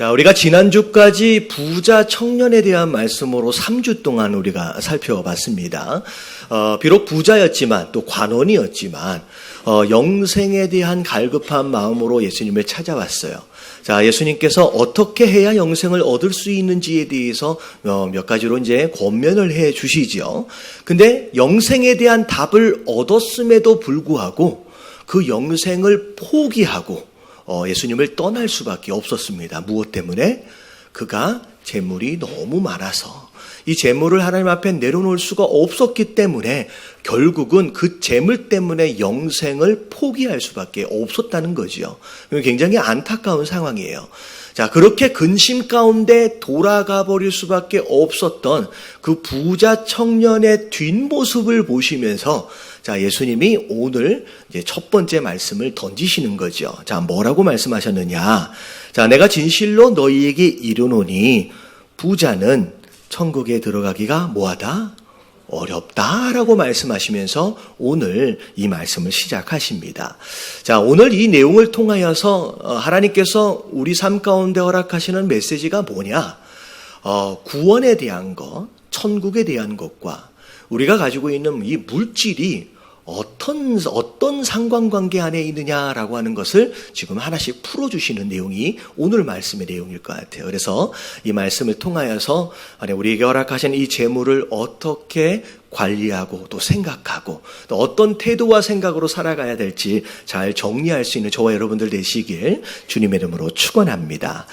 자, 우리가 지난주까지 부자 청년에 대한 말씀으로 3주 동안 우리가 살펴봤습니다. 비록 부자였지만 또 관원이었지만 영생에 대한 갈급한 마음으로 예수님을 찾아왔어요. 자, 예수님께서 어떻게 해야 영생을 얻을 수 있는지에 대해서 몇 가지로 이제 권면을 해 주시죠. 근데 영생에 대한 답을 얻었음에도 불구하고 그 영생을 포기하고 예수님을 떠날 수밖에 없었습니다. 무엇 때문에? 그가 재물이 너무 많아서 이 재물을 하나님 앞에 내려놓을 수가 없었기 때문에 결국은 그 재물 때문에 영생을 포기할 수밖에 없었다는 거죠. 굉장히 안타까운 상황이에요. 자, 그렇게 근심 가운데 돌아가 버릴 수밖에 없었던 그 부자 청년의 뒷모습을 보시면서 자, 예수님이 오늘 이제 첫 번째 말씀을 던지시는 거죠. 자, 뭐라고 말씀하셨느냐? 자, 내가 진실로 너희에게 이르노니 부자는 천국에 들어가기가 뭐하다? 어렵다라고 말씀하시면서 오늘 이 말씀을 시작하십니다. 자, 오늘 이 내용을 통하여서 하나님께서 우리 삶 가운데 허락하시는 메시지가 뭐냐? 구원에 대한 것, 천국에 대한 것과 우리가 가지고 있는 이 물질이 어떤 상관관계 안에 있느냐라고 하는 것을 지금 하나씩 풀어주시는 내용이 오늘 말씀의 내용일 것 같아요. 그래서 이 말씀을 통하여서 우리에게 허락하신 이 재물을 어떻게 관리하고 또 생각하고 또 어떤 태도와 생각으로 살아가야 될지 잘 정리할 수 있는 저와 여러분들 되시길 주님의 이름으로 축원합니다.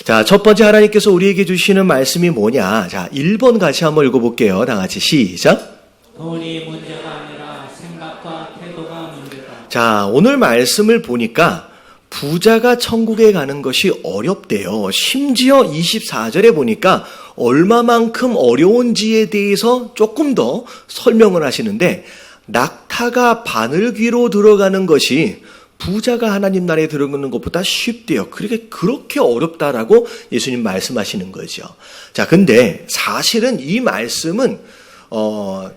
자, 첫 번째 하나님께서 우리에게 주시는 말씀이 뭐냐? 자, 1번 같이 한번 읽어볼게요. 다 같이 시작. 돈이 문제가 아니라 생각과 태도가 문제다. 자, 오늘 말씀을 보니까 부자가 천국에 가는 것이 어렵대요. 심지어 24절에 보니까 얼마만큼 어려운지에 대해서 조금 더 설명을 하시는데 낙타가 바늘귀로 들어가는 것이 부자가 하나님 나라에 들어가는 것보다 쉽대요. 그렇게 어렵다라고 예수님 말씀하시는 거죠. 자, 근데 사실은 이 말씀은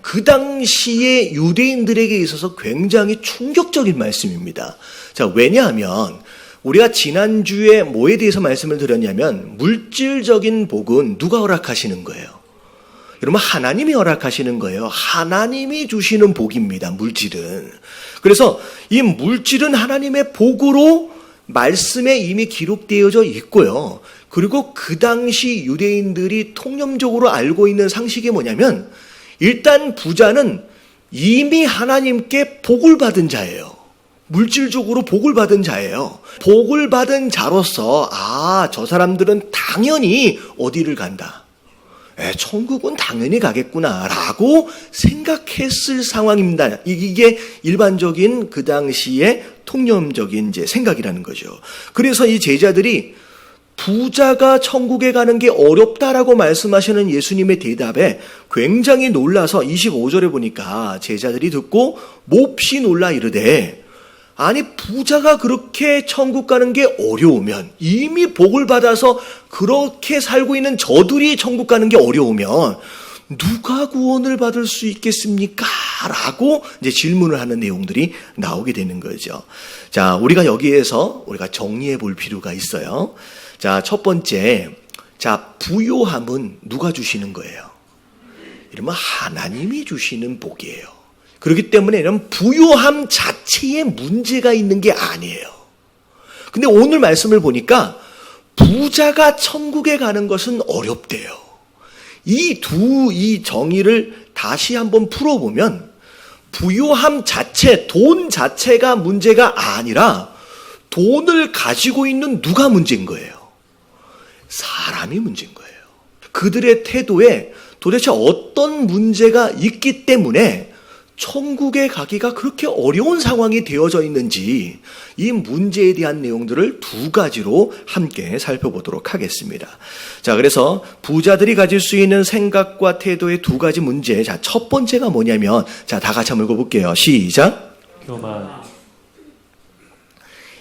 그 당시에 유대인들에게 있어서 굉장히 충격적인 말씀입니다. 자, 왜냐하면 우리가 지난주에 뭐에 대해서 말씀을 드렸냐면 물질적인 복은 누가 허락하시는 거예요? 여러분, 하나님이 허락하시는 거예요. 하나님이 주시는 복입니다, 물질은. 그래서 이 물질은 하나님의 복으로 말씀에 이미 기록되어져 있고요. 그리고 그 당시 유대인들이 통념적으로 알고 있는 상식이 뭐냐면 일단 부자는 이미 하나님께 복을 받은 자예요. 물질적으로 복을 받은 자예요. 복을 받은 자로서 저 사람들은 당연히 어디를 간다. 천국은 당연히 가겠구나라고 생각했을 상황입니다. 이게 일반적인 그 당시의 통념적인 이제 생각이라는 거죠. 그래서 이 제자들이 부자가 천국에 가는 게 어렵다라고 말씀하시는 예수님의 대답에 굉장히 놀라서 25절에 보니까 제자들이 듣고 몹시 놀라 이르되 아니 부자가 그렇게 천국 가는 게 어려우면 이미 복을 받아서 그렇게 살고 있는 저들이 천국 가는 게 어려우면 누가 구원을 받을 수 있겠습니까? 라고 이제 질문을 하는 내용들이 나오게 되는 거죠. 자, 우리가 여기에서 우리가 정리해 볼 필요가 있어요. 자, 첫 번째, 자, 부요함은 누가 주시는 거예요? 이러면 하나님이 주시는 복이에요. 그렇기 때문에 이런 부요함 자체에 문제가 있는 게 아니에요. 근데 오늘 말씀을 보니까 부자가 천국에 가는 것은 어렵대요. 이 정의를 다시 한번 풀어보면 부요함 자체, 돈 자체가 문제가 아니라 돈을 가지고 있는 누가 문제인 거예요? 사람이 문제인 거예요. 그들의 태도에 도대체 어떤 문제가 있기 때문에 천국에 가기가 그렇게 어려운 상황이 되어져 있는지 이 문제에 대한 내용들을 두 가지로 함께 살펴보도록 하겠습니다. 자, 그래서 부자들이 가질 수 있는 생각과 태도의 두 가지 문제. 자, 첫 번째가 뭐냐면 자, 다 같이 한번 읽어볼게요. 시작. 교만.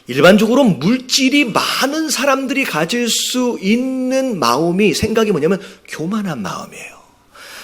일반적으로 물질이 많은 사람들이 가질 수 있는 마음이 생각이 뭐냐면 교만한 마음이에요.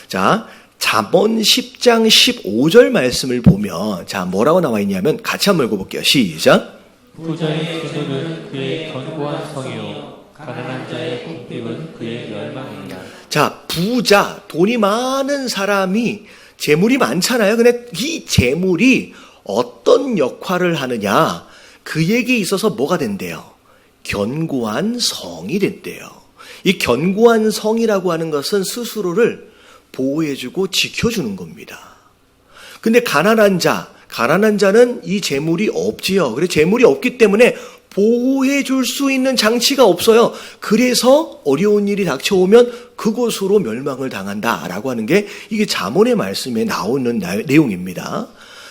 자, 잠언 10장 15절 말씀을 보면 자, 뭐라고 나와 있냐면 같이 한번 읽어볼게요. 시작. 부자의 기도는 그의 견고한 성이요 가난한 자의 궁핍은 그의 멸망이니라. 자, 부자, 돈이 많은 사람이 재물이 많잖아요. 근데 이 재물이 어떤 역할을 하느냐? 그에게 있어서 뭐가 된대요? 견고한 성이 된대요. 이 견고한 성이라고 하는 것은 스스로를 보호해주고 지켜주는 겁니다. 근데 가난한 자는 이 재물이 없지요. 그래서 재물이 없기 때문에 보호해줄 수 있는 장치가 없어요. 그래서 어려운 일이 닥쳐오면 그것으로 멸망을 당한다라고 하는 게 이게 잠언의 말씀에 나오는 내용입니다.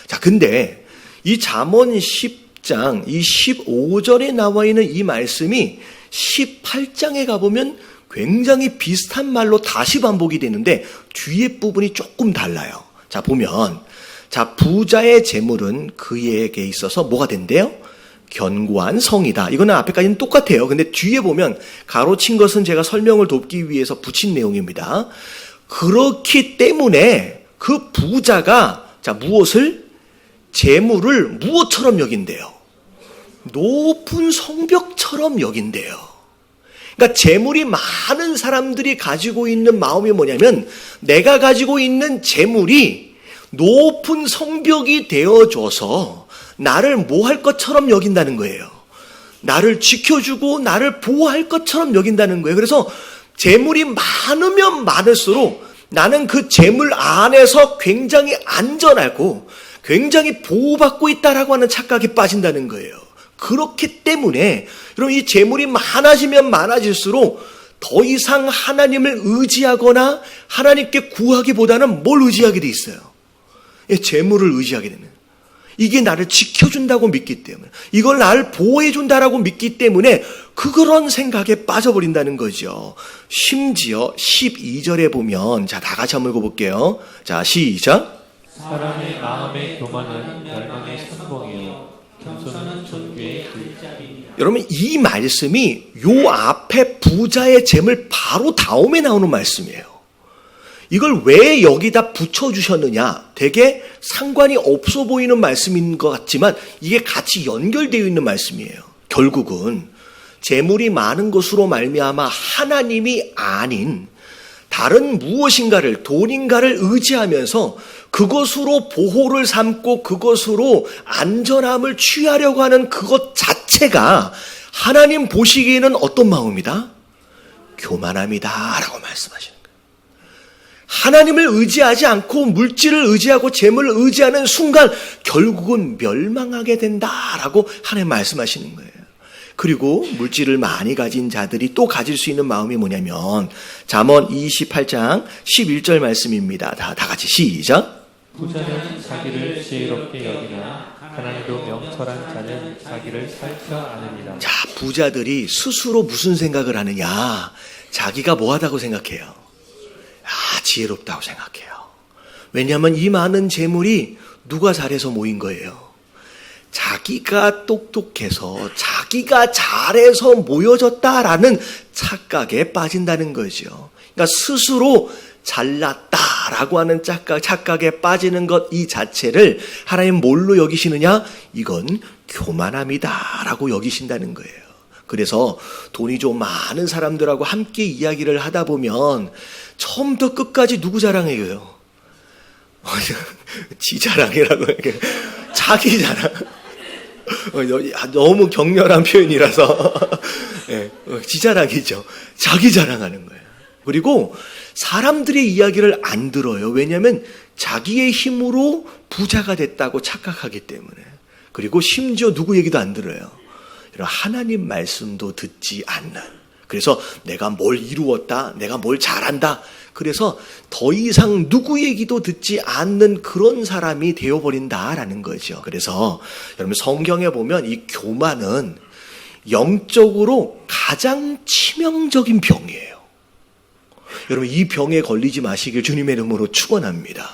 자, 근데 이 잠언 10장 이 15절에 나와 있는 이 말씀이 18장에 가보면 굉장히 비슷한 말로 다시 반복이 되는데 뒤에 부분이 조금 달라요. 자, 보면 자, 부자의 재물은 그에게 있어서 뭐가 된대요? 견고한 성이다. 이거는 앞에까지는 똑같아요. 근데 뒤에 보면 가로친 것은 제가 설명을 돕기 위해서 붙인 내용입니다. 그렇기 때문에 그 부자가 자, 무엇을? 재물을 무엇처럼 여긴대요? 높은 성벽처럼 여긴대요. 그러니까 재물이 많은 사람들이 가지고 있는 마음이 뭐냐면 내가 가지고 있는 재물이 높은 성벽이 되어줘서 나를 뭐 할 것처럼 여긴다는 거예요. 나를 지켜주고 나를 보호할 것처럼 여긴다는 거예요. 그래서 재물이 많으면 많을수록 나는 그 재물 안에서 굉장히 안전하고 굉장히 보호받고 있다라고 하는 착각에 빠진다는 거예요. 그렇기 때문에 여러분 이 재물이 많아지면 많아질수록 더 이상 하나님을 의지하거나 하나님께 구하기보다는 뭘 의지하게 돼 있어요? 재물을 의지하게 되는. 이게 나를 지켜준다고 믿기 때문에 이걸 나를 보호해준다라고 믿기 때문에 그런 생각에 빠져버린다는 거죠. 심지어 12절에 보면 자, 다 같이 한번 읽어볼게요. 자, 시작. 사람의 마음의 교만은 멸망의 선봉이요 겸손은 존귀의 길잡이니라. 여러분 이 말씀이 요 앞에 부자의 재물 바로 다음에 나오는 말씀이에요. 이걸 왜 여기다 붙여주셨느냐? 되게 상관이 없어 보이는 말씀인 것 같지만 이게 같이 연결되어 있는 말씀이에요. 결국은 재물이 많은 것으로 말미암아 하나님이 아닌 다른 무엇인가를 돈인가를 의지하면서 그것으로 보호를 삼고 그것으로 안전함을 취하려고 하는 그것 자체가 하나님 보시기에는 어떤 마음이다? 교만함이다 라고 말씀하시는 거예요. 하나님을 의지하지 않고 물질을 의지하고 재물을 의지하는 순간 결국은 멸망하게 된다라고 하나님 말씀하시는 거예요. 그리고 물질을 많이 가진 자들이 또 가질 수 있는 마음이 뭐냐면 잠언 28장 11절 말씀입니다. 다 같이 시작. 부자는 자기를 지혜롭게 여기나 가난해도 명철한 자는 자기를 살펴 아느니라. 자, 부자들이 스스로 무슨 생각을 하느냐? 자기가 뭐하다고 생각해요? 지혜롭다고 생각해요. 왜냐하면 이 많은 재물이 누가 잘해서 모인 거예요? 자기가 똑똑해서 자기가 잘해서 모여졌다라는 착각에 빠진다는 거죠. 그러니까 스스로 잘났다라고 하는 착각에 빠지는 것 이 자체를 하나님 뭘로 여기시느냐? 이건 교만함이다라고 여기신다는 거예요. 그래서 돈이 좀 많은 사람들하고 함께 이야기를 하다 보면 처음부터 끝까지 누구 자랑해요? 지 자랑이라고 해요. 자기 자랑. 너무 격렬한 표현이라서 지 자랑이죠. 자기 자랑하는 거예요. 그리고 사람들의 이야기를 안 들어요. 왜냐하면 자기의 힘으로 부자가 됐다고 착각하기 때문에. 그리고 심지어 누구 얘기도 안 들어요. 하나님 말씀도 듣지 않는. 그래서 내가 뭘 이루었다, 내가 뭘 잘한다. 그래서 더 이상 누구 얘기도 듣지 않는 그런 사람이 되어버린다라는 거죠. 그래서 여러분 성경에 보면 이 교만은 영적으로 가장 치명적인 병이에요. 여러분 이 병에 걸리지 마시길 주님의 이름으로 축원합니다.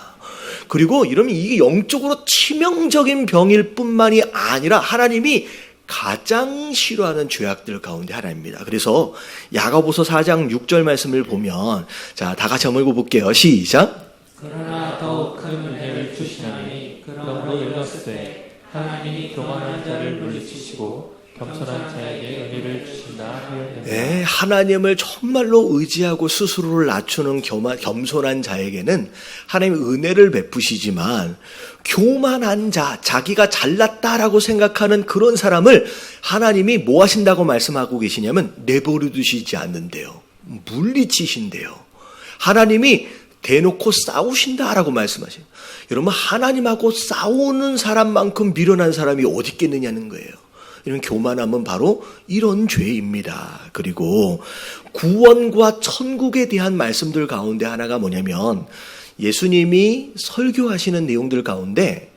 그리고 여러분 이게 영적으로 치명적인 병일 뿐만이 아니라 하나님이 가장 싫어하는 죄악들 가운데 하나입니다. 그래서 야고보서 4장 6절 말씀을 보면 자, 다 같이 한번 읽어볼게요. 시작. 그러나 더욱 큰 은혜를 주시나니 그러므로 일렀으되 하나님이 교만한 자를 물리치시고 겸손한 자에게 은혜를 주신다 하였느니라. 네, 하나님을 정말로 의지하고 스스로를 낮추는 겸손한 자에게는 하나님이 은혜를 베푸시지만 교만한 자, 자기가 잘났다라고 생각하는 그런 사람을 하나님이 뭐 하신다고 말씀하고 계시냐면 내버려 두시지 않는데요. 물리치신대요. 하나님이 대놓고 싸우신다라고 말씀하세요. 여러분, 하나님하고 싸우는 사람만큼 미련한 사람이 어디 있겠느냐는 거예요. 이런 교만함은 바로 이런 죄입니다. 그리고 구원과 천국에 대한 말씀들 가운데 하나가 뭐냐면 예수님이 설교하시는 내용들 가운데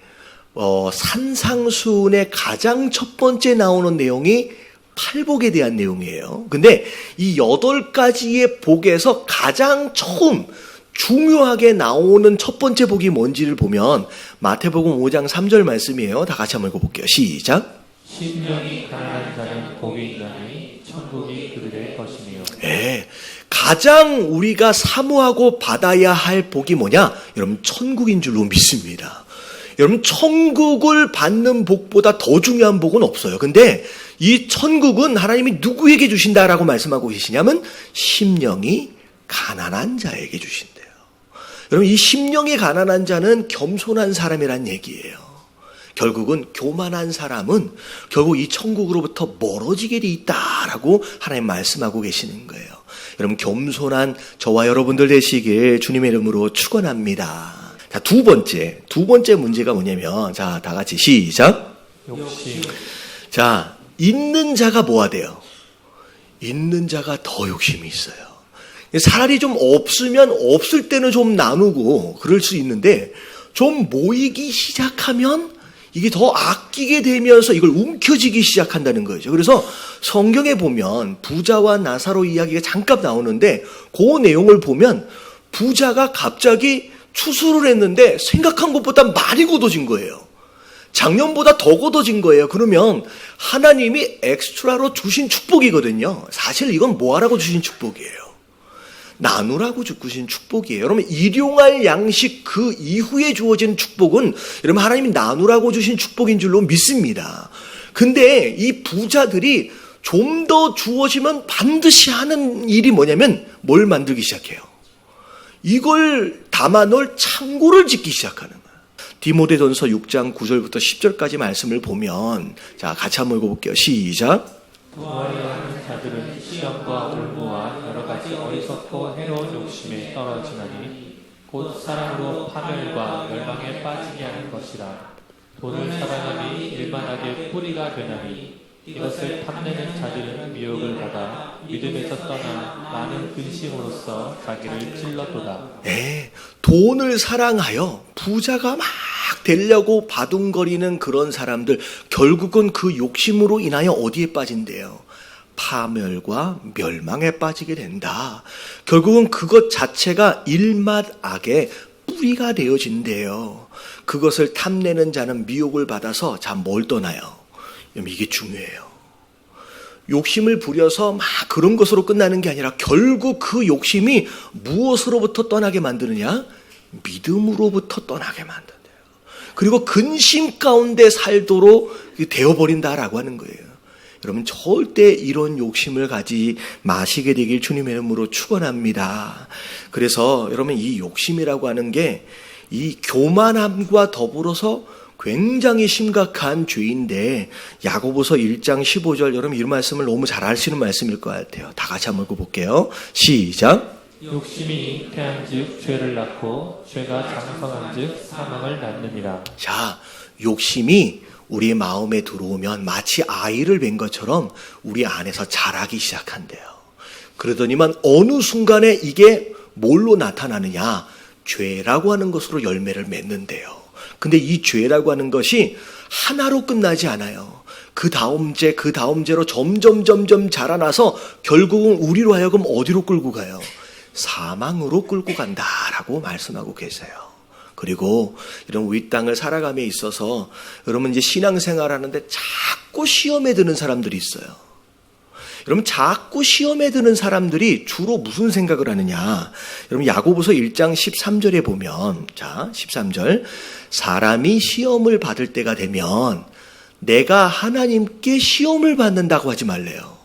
산상수훈의 가장 첫 번째 나오는 내용이 팔복에 대한 내용이에요. 근데 이 8가지의 복에서 가장 처음 중요하게 나오는 첫 번째 복이 뭔지를 보면 마태복음 5장 3절 말씀이에요. 다 같이 한번 읽어볼게요. 시작. 심령이 가난한 자는 복이 있나니 천국이 그들의 것이니요. 네, 가장 우리가 사모하고 받아야 할 복이 뭐냐? 여러분, 천국인 줄로 믿습니다. 여러분, 천국을 받는 복보다 더 중요한 복은 없어요. 근데 이 천국은 하나님이 누구에게 주신다라고 말씀하고 계시냐면 심령이 가난한 자에게 주신대요. 여러분, 이 심령이 가난한 자는 겸손한 사람이란 얘기예요. 결국은 교만한 사람은 결국 이 천국으로부터 멀어지게 돼 있다라고 하나님 말씀하고 계시는 거예요. 여러분, 겸손한 저와 여러분들 되시길 주님의 이름으로 축원합니다. 자, 두 번째 문제가 뭐냐면, 자, 다 같이 시작. 욕심. 자, 있는 자가 뭐가 돼요? 있는 자가 더 욕심이 있어요. 차라리 좀 없으면 없을 때는 좀 나누고 그럴 수 있는데 좀 모이기 시작하면 이게 더 아끼게 되면서 이걸 움켜쥐기 시작한다는 거죠. 그래서 성경에 보면 부자와 나사로 이야기가 잠깐 나오는데 그 내용을 보면 부자가 갑자기 추수를 했는데 생각한 것보다 많이 걷어진 거예요. 작년보다 더 걷어진 거예요. 그러면 하나님이 엑스트라로 주신 축복이거든요. 사실 이건 뭐하라고 주신 축복이에요. 나누라고 주신 축복이에요. 여러분, 일용할 양식 그 이후에 주어진 축복은 여러분 하나님이 나누라고 주신 축복인 줄로 믿습니다. 근데 이 부자들이 좀 더 주어지면 반드시 하는 일이 뭐냐면 뭘 만들기 시작해요. 이걸 담아놓을 창고를 짓기 시작하는 거예요. 디모데전서 6장 9절부터 10절까지 말씀을 보면, 자, 같이 한번 읽어볼게요. 시작. 부하려 하는 자들은 시험과 올무와 여러 가지 어리석고 해로운 욕심에 떨어지나니 곧 사랑으로 파멸과 멸망에 빠지게 하는 것이라. 돈을 사랑함이 일만하게 뿌리가 되나니 이것을 탐내는 자들은 미혹을 받아 믿음에서 떠나 많은 근심으로써 자기를 찔렀도다. 네, 돈을 사랑하여 부자가 막 되려고 바둥거리는 그런 사람들, 결국은 그 욕심으로 인하여 어디에 빠진대요? 파멸과 멸망에 빠지게 된다. 결국은 그것 자체가 일맛악의 뿌리가 되어진대요. 그것을 탐내는 자는 미혹을 받아서 자, 뭘 떠나요? 이게 중요해요. 욕심을 부려서 막 그런 것으로 끝나는 게 아니라 결국 그 욕심이 무엇으로부터 떠나게 만드느냐? 믿음으로부터 떠나게 만든대요. 그리고 근심 가운데 살도록 되어버린다라고 하는 거예요. 여러분, 절대 이런 욕심을 가지 마시게 되길 주님의 이름으로 축원합니다. 그래서 여러분, 이 욕심이라고 하는 게 이 교만함과 더불어서 굉장히 심각한 죄인데, 야고보서 1장 15절, 여러분 이 말씀을 너무 잘 아시는 말씀일 것 같아요. 다 같이 한번 읽어볼게요. 시작. 욕심이 잉태한즉 죄를 낳고 죄가 장성한즉 사망을 낳느니라. 자, 욕심이 우리 마음에 들어오면 마치 아이를 뵌 것처럼 우리 안에서 자라기 시작한대요. 그러더니만 어느 순간에 이게 뭘로 나타나느냐? 죄라고 하는 것으로 열매를 맺는데요. 근데 이 죄라고 하는 것이 하나로 끝나지 않아요. 그 다음 죄로 점점 자라나서 결국은 우리로 하여금 어디로 끌고 가요? 사망으로 끌고 간다라고 말씀하고 계세요. 그리고 이런 위 땅을 살아감에 있어서 여러분 이제 신앙생활 하는데 자꾸 시험에 드는 사람들이 있어요. 여러분 자꾸 시험에 드는 사람들이 주로 무슨 생각을 하느냐? 여러분 야고보서 1장 13절에 보면 자 13절 사람이 시험을 받을 때가 되면 내가 하나님께 시험을 받는다고 하지 말래요.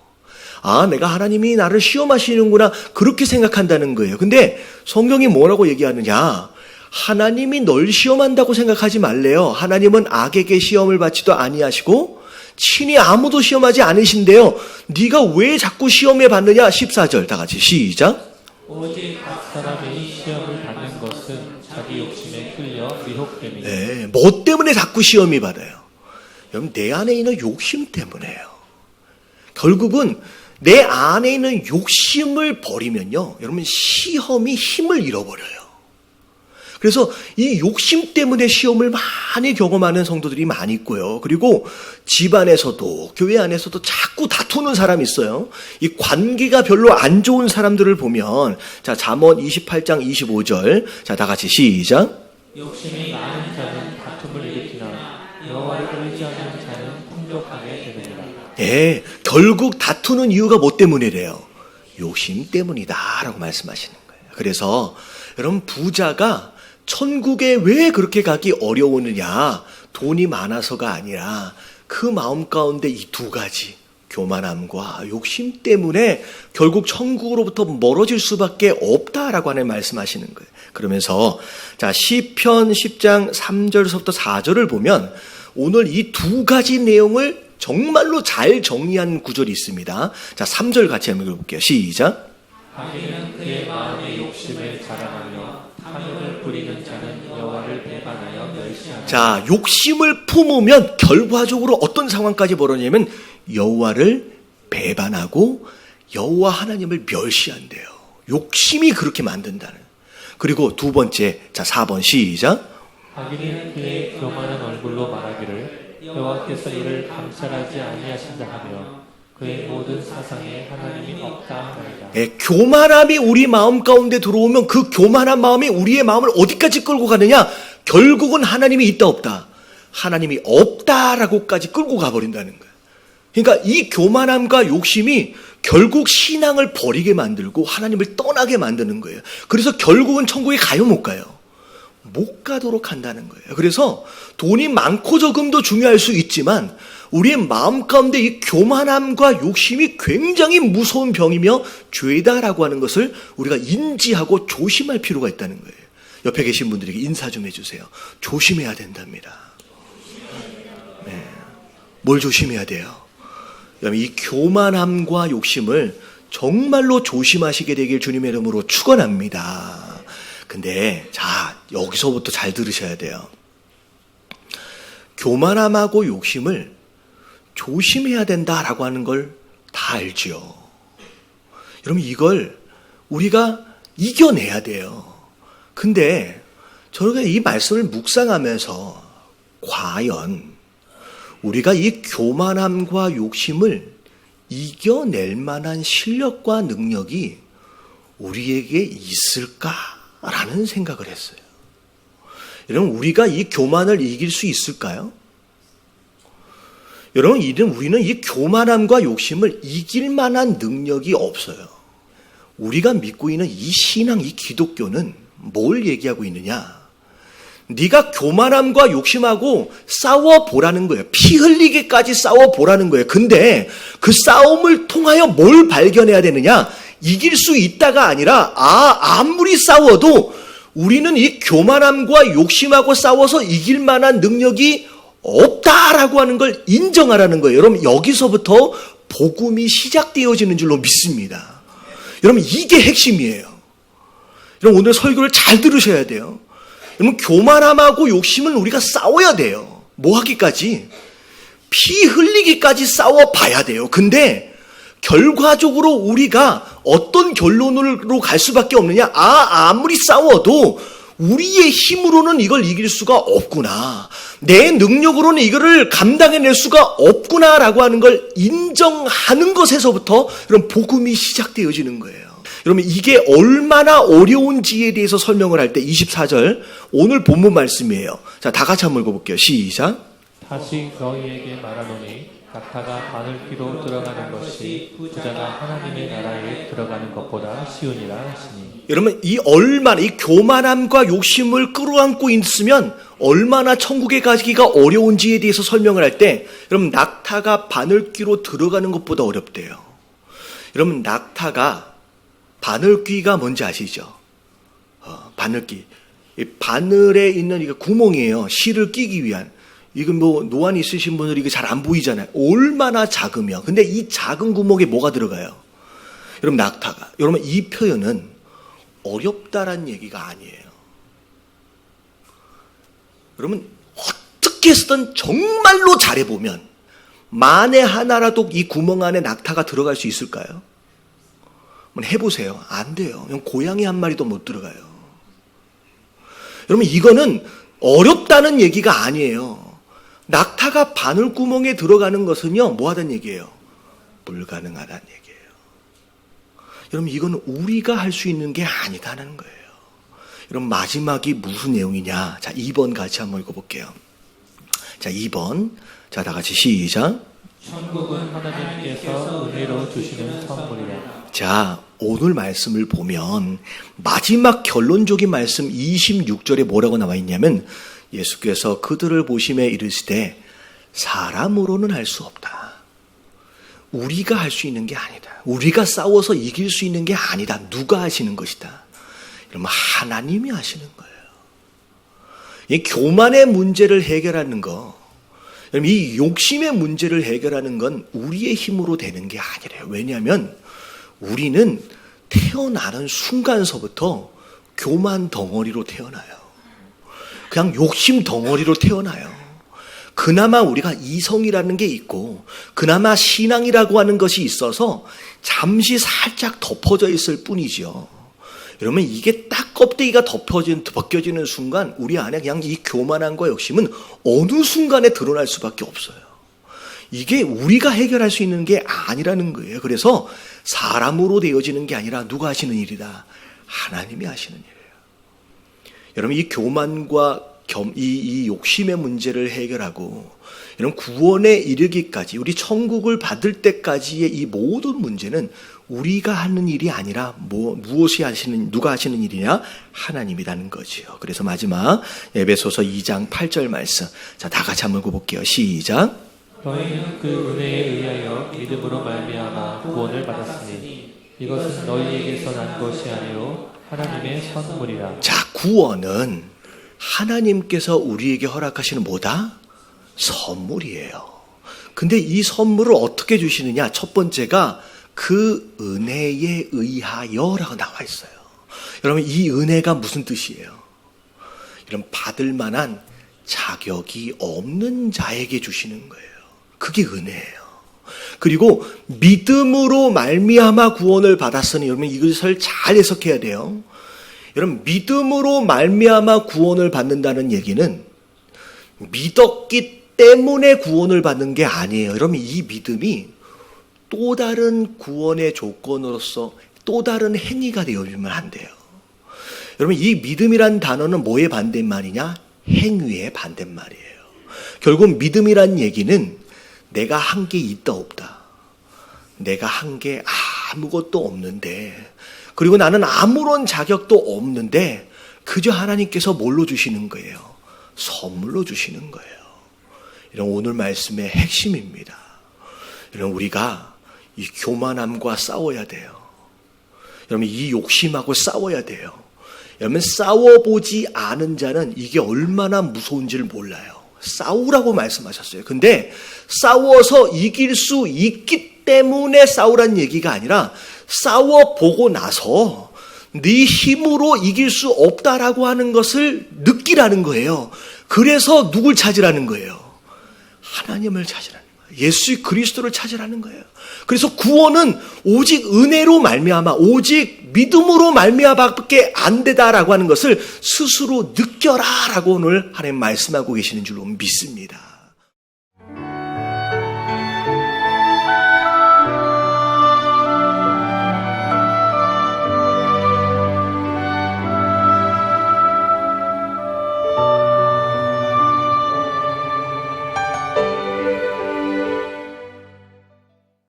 아, 내가 하나님이 나를 시험하시는구나 그렇게 생각한다는 거예요. 근데 성경이 뭐라고 얘기하느냐? 하나님이 널 시험한다고 생각하지 말래요. 하나님은 악에게 시험을 받지도 아니하시고 친히 아무도 시험하지 않으신데요. 네가 왜 자꾸 시험에 받느냐? 14절 다 같이 시작. 오직 각 사람이 시험을 받는 것은 자기 욕심에 끌려 미혹됨이니 네, 뭐 때문에 자꾸 시험이 받아요? 여러분 내 안에 있는 욕심 때문에요. 결국은 내 안에 있는 욕심을 버리면요. 여러분 시험이 힘을 잃어버려요. 그래서 이 욕심 때문에 시험을 많이 경험하는 성도들이 많이 있고요. 그리고 집안에서도 교회 안에서도 자꾸 다투는 사람이 있어요. 이 관계가 별로 안 좋은 사람들을 보면 자 잠언 28장 25절 자 다 같이 시작. 욕심이 많은 자는 다툼을 일으키나 여호와를 의지 않는 자는 풍족하게 되느니라. 예, 결국 다투는 이유가 뭐 때문이래요? 욕심 때문이다라고 말씀하시는 거예요. 그래서 여러분 부자가 천국에 왜 그렇게 가기 어려우느냐? 돈이 많아서가 아니라 그 마음 가운데 이 두 가지 교만함과 욕심 때문에 결국 천국으로부터 멀어질 수밖에 없다라고 하는 말씀하시는 거예요. 그러면서 자 시편 10장 3절에서부터 4절을 보면 오늘 이 두 가지 내용을 정말로 잘 정리한 구절이 있습니다. 자 3절 같이 한번 읽어볼게요. 시작. 악인은 그의 마음의 욕심을 자랑하며 탐욕을 부리는 자는 여호와를 배반하여 멸시하느니라. 자, 욕심을 품으면 결과적으로 어떤 상황까지 벌어지냐면 여호와를 배반하고 여호와 하나님을 멸시한대요. 욕심이 그렇게 만든다는. 그리고 두 번째, 자 4번 시작. 악인은 그의 교만한 얼굴로 말하기를 여호와께서 이를 감찰하지 아니하신다 하며 그의 모든 사상에 하나님이 없다 하나이다. 예, 교만함이 우리 마음 가운데 들어오면 그 교만한 마음이 우리의 마음을 어디까지 끌고 가느냐? 결국은 하나님이 있다 없다. 하나님이 없다라고까지 끌고 가버린다는 거예요. 그러니까 이 교만함과 욕심이 결국 신앙을 버리게 만들고 하나님을 떠나게 만드는 거예요. 그래서 결국은 천국에 가요 못 가요? 못 가도록 한다는 거예요. 그래서 돈이 많고 적음도 중요할 수 있지만 우리의 마음 가운데 이 교만함과 욕심이 굉장히 무서운 병이며 죄다라고 하는 것을 우리가 인지하고 조심할 필요가 있다는 거예요. 옆에 계신 분들에게 인사 좀 해주세요. 조심해야 된답니다. 네. 뭘 조심해야 돼요? 여러분 이 교만함과 욕심을 정말로 조심하시게 되길 주님의 이름으로 축원합니다. 근데 자 여기서부터 잘 들으셔야 돼요. 교만함하고 욕심을 조심해야 된다라고 하는 걸 다 알지요. 여러분 이걸 우리가 이겨내야 돼요. 근데 저희가 이 말씀을 묵상하면서 과연 우리가 이 교만함과 욕심을 이겨낼 만한 실력과 능력이 우리에게 있을까라는 생각을 했어요. 여러분 우리가 이 교만을 이길 수 있을까요? 여러분 우리는 이 교만함과 욕심을 이길 만한 능력이 없어요. 우리가 믿고 있는 이 신앙, 이 기독교는 뭘 얘기하고 있느냐? 네가 교만함과 욕심하고 싸워보라는 거예요. 피 흘리게까지 싸워보라는 거예요. 근데 그 싸움을 통하여 뭘 발견해야 되느냐? 이길 수 있다가 아니라 아무리 싸워도 우리는 이 교만함과 욕심하고 싸워서 이길 만한 능력이 없다라고 하는 걸 인정하라는 거예요. 여러분 여기서부터 복음이 시작되어지는 줄로 믿습니다. 여러분 이게 핵심이에요. 여러분 오늘 설교를 잘 들으셔야 돼요. 여러분 교만함하고 욕심은 우리가 싸워야 돼요. 뭐 하기까지? 피 흘리기까지 싸워봐야 돼요. 근데 결과적으로 우리가 어떤 결론으로 갈 수밖에 없느냐? 아무리 싸워도 우리의 힘으로는 이걸 이길 수가 없구나. 내 능력으로는 이거를 감당해낼 수가 없구나라고 하는 걸 인정하는 것에서부터 그런 복음이 시작되어지는 거예요. 여러분 이게 얼마나 어려운지에 대해서 설명을 할 때 24절 오늘 본문 말씀이에요. 자, 다 같이 한번 읽어볼게요. 시작. 다시 너희에게 말하노니 낙타가 바늘귀로 들어가는 것이 부자가 하나님의 나라에 들어가는 것보다 쉬우니라 하시니. 여러분, 이 교만함과 욕심을 끌어안고 있으면 얼마나 천국에 가기가 어려운지에 대해서 설명을 할 때, 여러분, 낙타가 바늘귀로 들어가는 것보다 어렵대요. 여러분, 낙타가 바늘귀가 뭔지 아시죠? 바늘귀. 이 바늘에 있는 이게 구멍이에요. 실을 끼기 위한. 이건 노안 있으신 분들 이게 잘 안 보이잖아요. 얼마나 작으며. 근데 이 작은 구멍에 뭐가 들어가요? 여러분, 낙타가. 여러분, 이 표현은 어렵다란 얘기가 아니에요. 여러분, 어떻게 해서든 정말로 잘해보면 만에 하나라도 이 구멍 안에 낙타가 들어갈 수 있을까요? 한번 해보세요. 안 돼요. 그냥 고양이 한 마리도 못 들어가요. 여러분, 이거는 어렵다는 얘기가 아니에요. 낙타가 바늘구멍에 들어가는 것은요, 뭐 하다는 얘기예요? 불가능하다는 얘기예요. 여러분, 이건 우리가 할 수 있는 게 아니다는 거예요. 여러분, 마지막이 무슨 내용이냐? 자, 2번 같이 한번 읽어볼게요. 자, 2번. 자, 다 같이 시작. 천국은 하나님께서 은혜로 주시는 선물이라. 자, 오늘 말씀을 보면 마지막 결론적인 말씀 26절에 뭐라고 나와 있냐면, 예수께서 그들을 보시며 이르시되 사람으로는 할 수 없다. 우리가 할 수 있는 게 아니다. 우리가 싸워서 이길 수 있는 게 아니다. 누가 하시는 것이다. 이러면 하나님이 하시는 거예요. 이 교만의 문제를 해결하는 거, 이 욕심의 문제를 해결하는 건 우리의 힘으로 되는 게 아니래요. 왜냐하면 우리는 태어나는 순간서부터 교만 덩어리로 태어나요. 그냥 욕심 덩어리로 태어나요. 그나마 우리가 이성이라는 게 있고 그나마 신앙이라고 하는 것이 있어서 잠시 살짝 덮어져 있을 뿐이죠. 여러분, 이게 딱 껍데기가 벗겨지는 순간 우리 안에 그냥 이 교만함과 욕심은 어느 순간에 드러날 수밖에 없어요. 이게 우리가 해결할 수 있는 게 아니라는 거예요. 그래서 사람으로 되어지는 게 아니라 누가 하시는 일이다? 하나님이 하시는 일이에요. 여러분, 이 교만과 이 욕심의 문제를 해결하고 이런 구원에 이르기까지, 우리 천국을 받을 때까지의 이 모든 문제는 우리가 하는 일이 아니라 누가 하시는 일이냐? 하나님이라는 거지요. 그래서 마지막 에베소서 2장 8절 말씀. 자, 다 같이 한번 읽어볼게요. 시작. 너희는 그 은혜에 의하여 믿음으로 말미암아 구원을 받았으니 이것은 너희에게서 난 것이 아니요 하나님의 선물이라. 자, 구원은 하나님께서 우리에게 허락하시는 뭐다? 선물이에요. 근데 이 선물을 어떻게 주시느냐? 첫 번째가 그 은혜에 의하여라고 나와 있어요. 여러분, 이 은혜가 무슨 뜻이에요? 이런 받을 만한 자격이 없는 자에게 주시는 거예요. 그게 은혜예요. 그리고 믿음으로 말미암아 구원을 받았으니, 여러분 이것을 잘 해석해야 돼요. 여러분, 믿음으로 말미암아 구원을 받는다는 얘기는 믿었기 때문에 구원을 받는 게 아니에요. 여러분, 이 믿음이 또 다른 구원의 조건으로서 또 다른 행위가 되어주면 안 돼요. 여러분, 이 믿음이란 단어는 뭐의 반대말이냐? 행위의 반대말이에요. 결국 믿음이란 얘기는 내가 한 게 있다 없다. 내가 한 게 아무것도 없는데, 그리고 나는 아무런 자격도 없는데 그저 하나님께서 뭘로 주시는 거예요? 선물로 주시는 거예요. 이런 오늘 말씀의 핵심입니다. 이런 우리가 이 교만함과 싸워야 돼요. 여러분, 이 욕심하고 싸워야 돼요. 여러분, 싸워보지 않은 자는 이게 얼마나 무서운지를 몰라요. 싸우라고 말씀하셨어요. 근데 싸워서 이길 수 있기 때문에 싸우란 얘기가 아니라 싸워보고 나서 네 힘으로 이길 수 없다라고 하는 것을 느끼라는 거예요. 그래서 누굴 찾으라는 거예요? 하나님을 찾으라는 거예요. 예수 그리스도를 찾으라는 거예요. 그래서 구원은 오직 은혜로 말미암아, 오직 믿음으로 말미암아밖에 안 되다라고 하는 것을 스스로 느껴라라고 오늘 하나님 말씀하고 계시는 줄로 믿습니다.